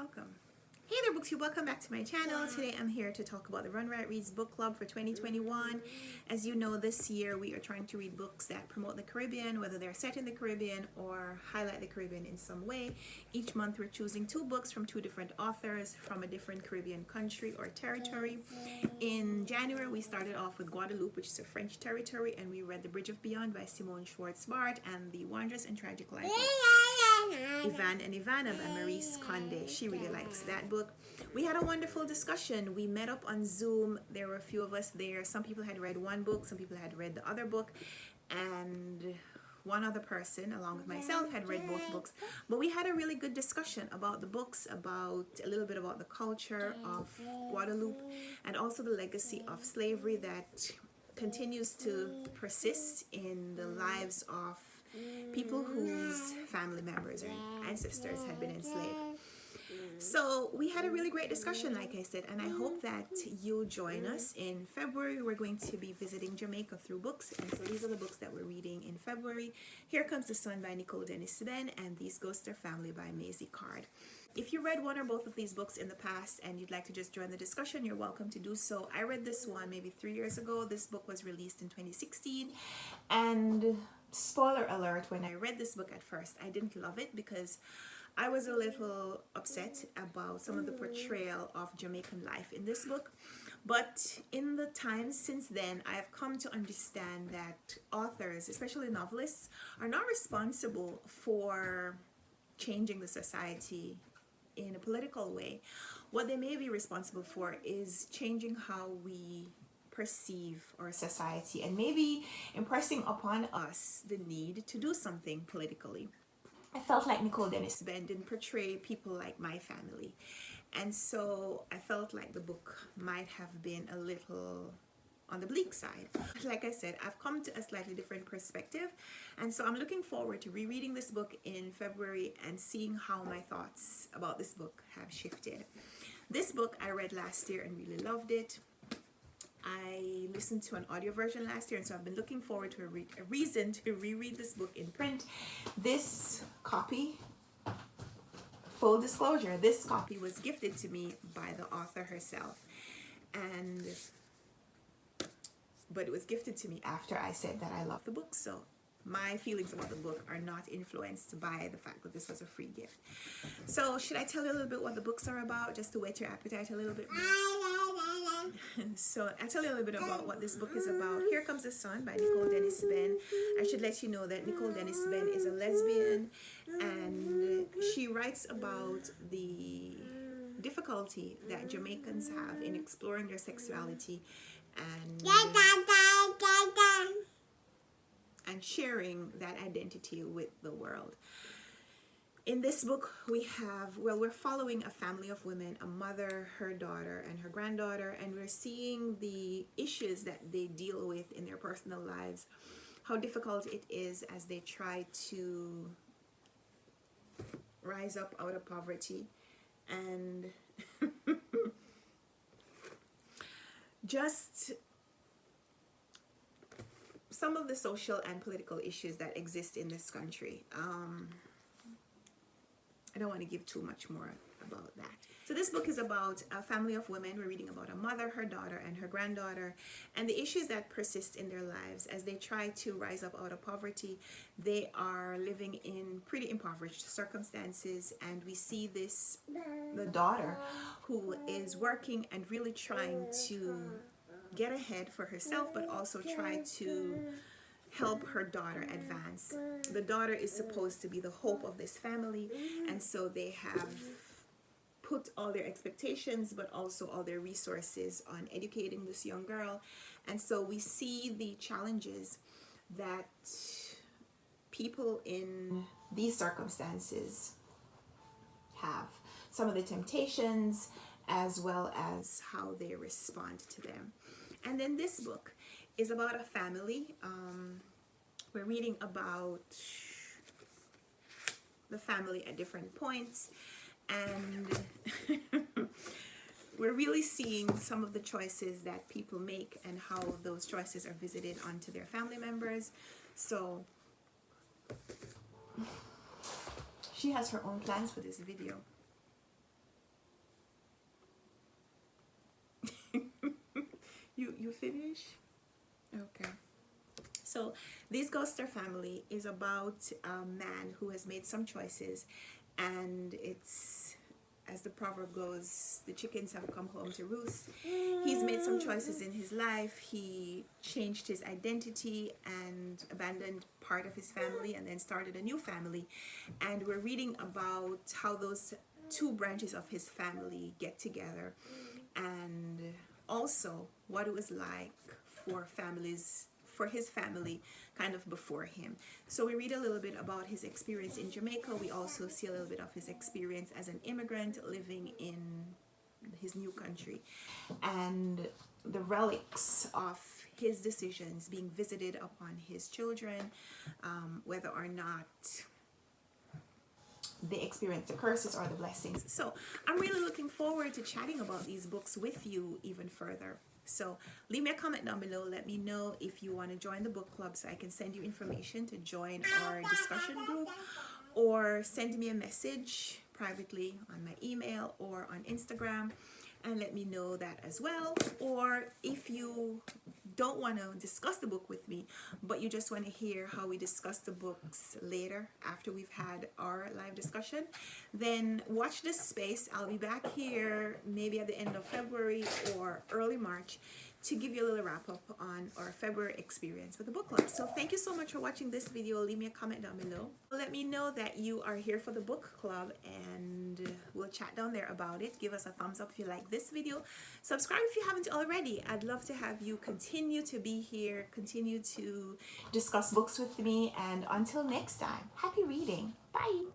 welcome. Hey there, Booksy, welcome back to my channel. Today I'm here to talk about the Run Right Reads book club for 2021. As you know, this year we are trying to read books that promote the Caribbean, whether they're set in the Caribbean or highlight the Caribbean in some way. Each month we're choosing 2 books from 2 different authors from a different Caribbean country or territory. In January we started off with Guadeloupe, which is a French territory, and we read The Bridge of Beyond by Simone Schwartz-Bart and The Wondrous and Tragic Life of Ivan and Ivana by Maurice Condé. She really likes that book. We had a wonderful discussion. We met up on Zoom. There were a few of us there. Some people had read one book, some people had read the other book, and one other person along with myself had read both books. But we had a really good discussion about the books, about a little bit about the culture of Guadeloupe, and also the legacy of slavery that continues to persist in the lives of people whose family members or ancestors had been enslaved. So we had a really great discussion, like I said, and I hope that you'll join us. In February, we're going to be visiting Jamaica through books, and so these are the books that we're reading in February. Here Comes the Sun by Nicole, Dennis-Benn, and These Ghosts Are Family by Maisy. If you read one or both of these books in the past and you'd like to just join the discussion, you're welcome to do so. I read this one maybe 3 years ago. This book was released in 2016, and spoiler alert, when I read this book at first, I didn't love it because I was a little upset about some of the portrayal of Jamaican life in this book. But in the time since then, I have come to understand that authors, especially novelists, are not responsible for changing the society in a political way. What they may be responsible for is changing how we perceive our society and maybe impressing upon us the need to do something politically. I felt like Nicole Dennis-Benn didn't portray people like my family, and so I felt like the book might have been a little on the bleak side. Like I said, I've come to a slightly different perspective, and so I'm looking forward to rereading this book in February and seeing how my thoughts about this book have shifted. This book I read last year and really loved it. I listened to an audio version last year, and so I've been looking forward to a reason to reread this book in print. This copy, full disclosure, this copy was gifted to me by the author herself, but it was gifted to me after I said that I love the book, so my feelings about the book are not influenced by the fact that this was a free gift. So should I tell you a little bit what the books are about, just to whet your appetite a little bit more? So I'll tell you a little bit about what this book is about. Here Comes the Sun by Nicole Dennis-Benn. I should let you know that Nicole Dennis-Benn is a lesbian, and she writes about the difficulty that Jamaicans have in exploring their sexuality and sharing that identity with the world. In this book, we're following a family of women, a mother, her daughter, and her granddaughter, and we're seeing the issues that they deal with in their personal lives, how difficult it is as they try to rise up out of poverty, and just some of the social and political issues that exist in this country. I don't want to give too much more about that. So this book is about a family of women. We're reading about a mother, her daughter, and her granddaughter, and the issues that persist in their lives as they try to rise up out of poverty. They are living in pretty impoverished circumstances, and we see the daughter who is working and really trying to get ahead for herself, but also try to help her daughter advance. The daughter is supposed to be the hope of this family, and so they have put all their expectations but also all their resources on educating this young girl. And so we see the challenges that people in these circumstances have, some of the temptations as well as how they respond to them. And then this book is about a family. We're reading about the family at different points, and we're really seeing some of the choices that people make and how those choices are visited onto their family members. So she has her own plans for this video. You finish? Okay. So this Ghoster family is about a man who has made some choices, and it's, as the proverb goes, the chickens have come home to roost. He's made some choices in his life. He changed his identity and abandoned part of his family and then started a new family. And we're reading about how those two branches of his family get together, and also what it was like for his family kind of before him. So we read a little bit about his experience in Jamaica. We also see a little bit of his experience as an immigrant living in his new country, and the relics of his decisions being visited upon his children, whether or not they experience the curses or the blessings. So I'm really looking forward to chatting about these books with you even further. So leave me a comment down below. Let me know if you want to join the book club so I can send you information to join our discussion group, or send me a message privately on my email or on Instagram and let me know that as well. Or if you don't want to discuss the book with me, but you just want to hear how we discuss the books later after we've had our live discussion, then watch this space. I'll be back here maybe at the end of February or early March to give you a little wrap up on our February experience with the book club. So thank you so much for watching this video. Leave me a comment down below. Let me know that you are here for the book club, and we'll chat down there about it. Give us a thumbs up if you like this video. Subscribe if you haven't already. I'd love to have you continue to be here, continue to discuss books with me, and until next time, happy reading. Bye.